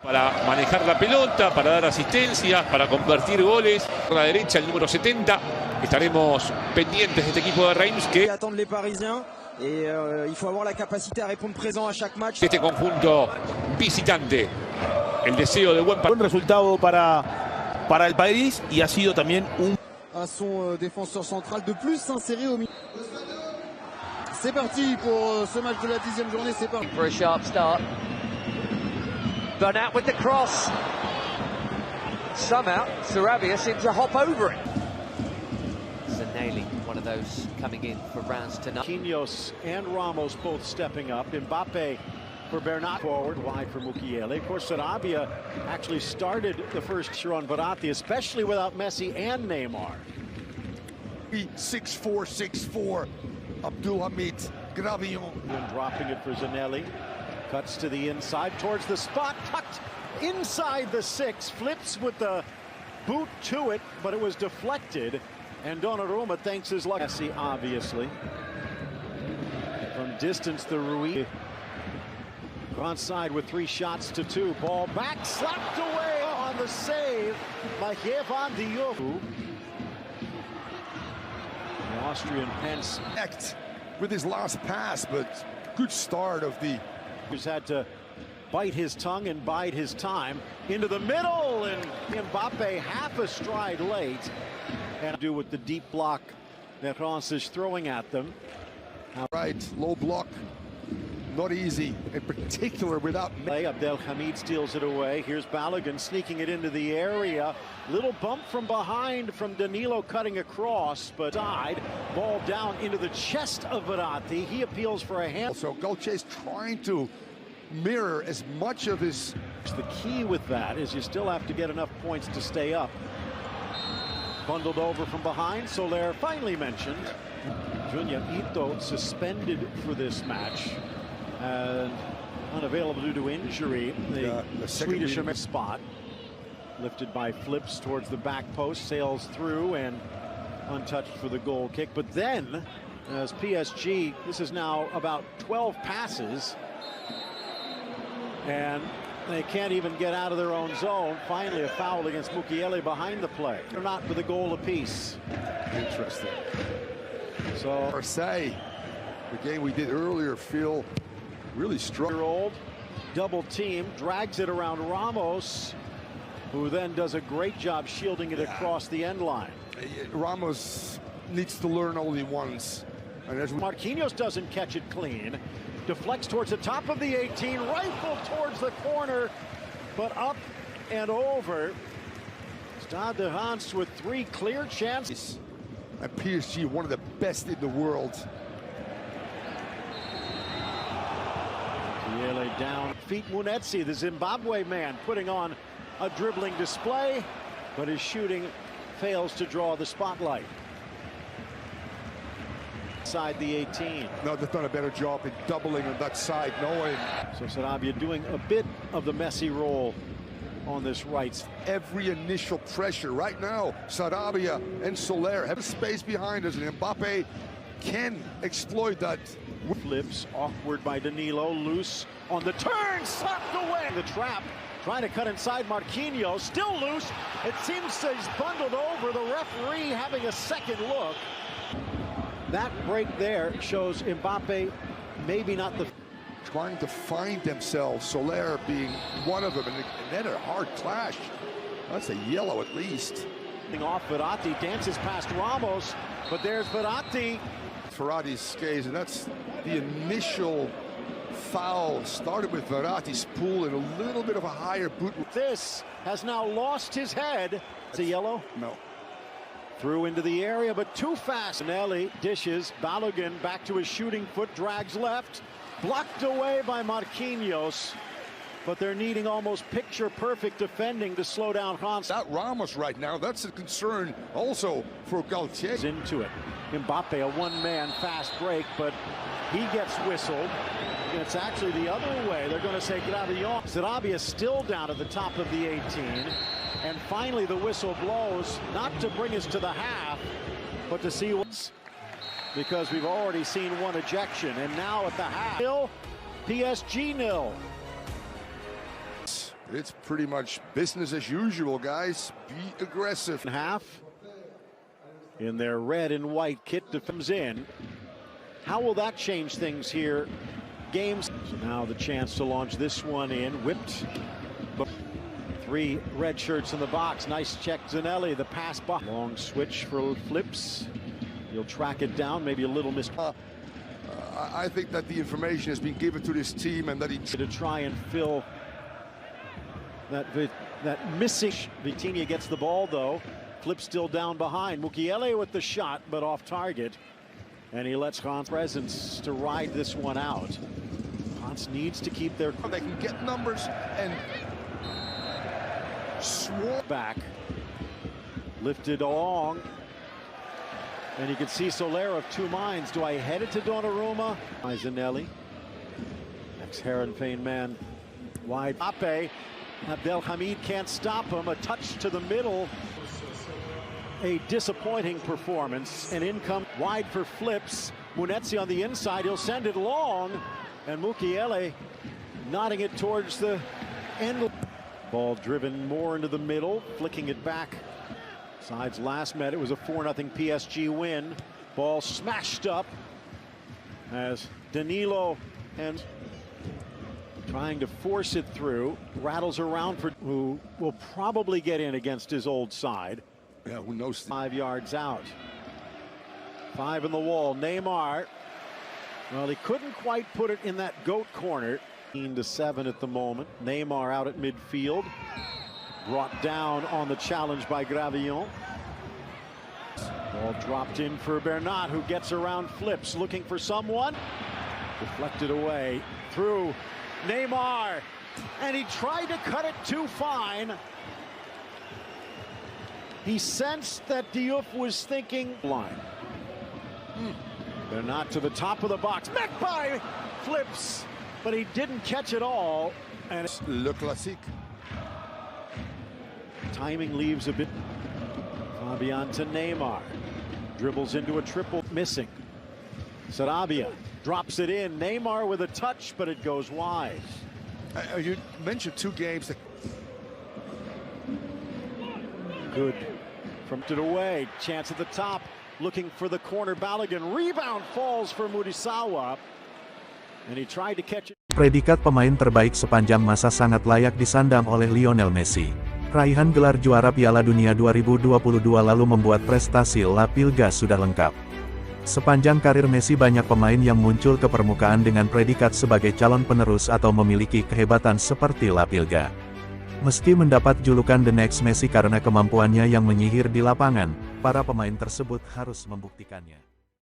Para manejar la pelota, para dar asistencias, para convertir goles. Por la derecha, el número 70. Estaremos pendientes de este equipo de Reims que attendent les Parisiens et il faut avoir la capacité à répondre présent à chaque match. Este conjunto visitante, el deseo de buen resultado para el país y ha sido también un à son défenseur central de plus s'insérer au milieu. C'est parti pour ce match de la 10e journée, c'est parti. For a sharp start. Bernat with the cross. Somehow, Sarabia seemed to hop over it. Zanelli, one of those coming in for rounds tonight. Marquinhos and Ramos both stepping up. Mbappe for Bernat forward, wide for Mukiele. Of course, Sarabia actually started the first year on Verratti, especially without Messi and Neymar. 6'4", 6'4", Abdulhamid Gravillon. And dropping it for Zanelli. Cuts to the inside, towards the spot, tucked inside the 6, flips with the boot to it, but it was deflected, and Donnarumma thanks his luck. Messi, obviously. From distance, the Rui. Onside with 3 shots to 2. Ball back, slapped away on the save by Kievan Diouf. The Austrian Pence. With his last pass, but good start of the... He's had to bite his tongue and bide his time into the middle, and Mbappe half a stride late, and do with the deep block that Reims is throwing at them. Right, low block, not easy, in particular without... Abdelhamid steals it away. Here's Balogun sneaking it into the area. Little bump from behind from Danilo cutting across, but died. Ball down into the chest of Verratti. He appeals for a hand. So Gautier's trying to mirror as much of his... The key with that is you still have to get enough points to stay up. Bundled over from behind, Soler finally mentioned. Junya Ito suspended for this match and unavailable due to injury. The Swedish spot lifted by flips towards the back post, sails through and untouched for the goal kick. But then, as PSG, this is now about 12 passes, and they can't even get out of their own zone. Finally, a foul against Mukiele behind the play. They're not with a goal apiece. Interesting. So Marseille, the game we did earlier, feel really strong. Double team, drags it around Ramos, who then does a great job shielding it across the end line. Ramos needs to learn only once. And Marquinhos doesn't catch it clean. Deflects towards the top of the 18, rifle towards the corner, but up and over. Stade de Reims with 3 clear chances. And PSG, one of the best in the world. Mukiele down. Feet Munetsi, the Zimbabwe man, putting on a dribbling display, but his shooting fails to draw the spotlight. Inside the 18. No, they've done a better job in doubling on that side, knowing. So Sarabia doing a bit of the Messi role on this right. Every initial pressure right now, Sarabia and Soler have space behind us, and Mbappe can exploit that. Flips, awkward by Danilo, loose on the turn, slapped away. The trap, trying to cut inside Marquinhos, still loose. It seems he's bundled over, the referee having a second look. That break there shows Mbappe maybe not the... Trying to find themselves, Soler being one of them, and then a hard clash. That's a yellow at least. Off Verratti, dances past Ramos, but there's Verratti. Verratti's skates, and that's the initial foul. Started with Verratti's pull and a little bit of a higher boot. This has now lost his head. It's a yellow? No. Through into the area, but too fast. Nelly dishes, Balogun back to his shooting foot, drags left. Blocked away by Marquinhos, but they're needing almost picture-perfect defending to slow down Reims. That Ramos right now, that's a concern also for Gautier. Into it. Mbappe, a one-man fast break, but he gets whistled. And it's actually the other way. They're going to say Gravillon. Sarabia still down at the top of the 18. And finally the whistle blows, not to bring us to the half, but to see what's... Because we've already seen one ejection, and now at the half, PSG 0. It's pretty much business as usual, guys. Be aggressive. Half in their red and white kit comes in. How will that change things here? Games. So now the chance to launch this one in. Whipped. 3 red shirts in the box. Nice check, Zanelli. The pass box. Long switch for Flips. He'll track it down. Maybe a little miss. I think that the information has been given to this team and that he to try and fill that missing. Vitinha gets the ball though. Flips still down behind. Mukiele with the shot, but off target. And he lets Hans presence to ride this one out. Hans needs to keep their. They can get numbers and back. Lifted along. And you can see Soler of 2 minds. Do I head it to Donnarumma? Zanelli. Ex-Herenveen man. Wide. Ape. Abdelhamid can't stop him. A touch to the middle. A disappointing performance. An income wide for Flips. Munetsi on the inside. He'll send it long. And Mukiele nodding it towards the end. Ball driven more into the middle. Flicking it back. Sides last met. It was a 4-0 PSG win. Ball smashed up as Danilo and trying to force it through. Rattles around for who will probably get in against his old side. Yeah, who knows? 5 yards out. 5 in the wall. Neymar. Well, he couldn't quite put it in that goat corner. 15-7 at the moment. Neymar out at midfield. Brought down on the challenge by Gravillon. Ball dropped in for Bernat, who gets around Flips, looking for someone. Deflected away through Neymar. And he tried to cut it too fine. He sensed that Diouf was thinking line. Bernat to the top of the box. Met by Flips, but he didn't catch it all. And Le Classique. Timing leaves a bit. Fabian to Neymar. Dribbles into a triple. Missing. Sarabia drops it in. Neymar with a touch, but it goes wide. You mentioned 2 games that. Good. From it away. Chance at the top. Looking for the corner. Balogun. Rebound falls for Murisawa. And he tried to catch it. Predikat pemain terbaik sepanjang masa sangat layak disandang oleh Lionel Messi. Raihan gelar juara Piala Dunia 2022 lalu membuat prestasi La Liga sudah lengkap. Sepanjang karir Messi banyak pemain yang muncul ke permukaan dengan predikat sebagai calon penerus atau memiliki kehebatan seperti La Liga. Meski mendapat julukan The Next Messi karena kemampuannya yang menyihir di lapangan, para pemain tersebut harus membuktikannya.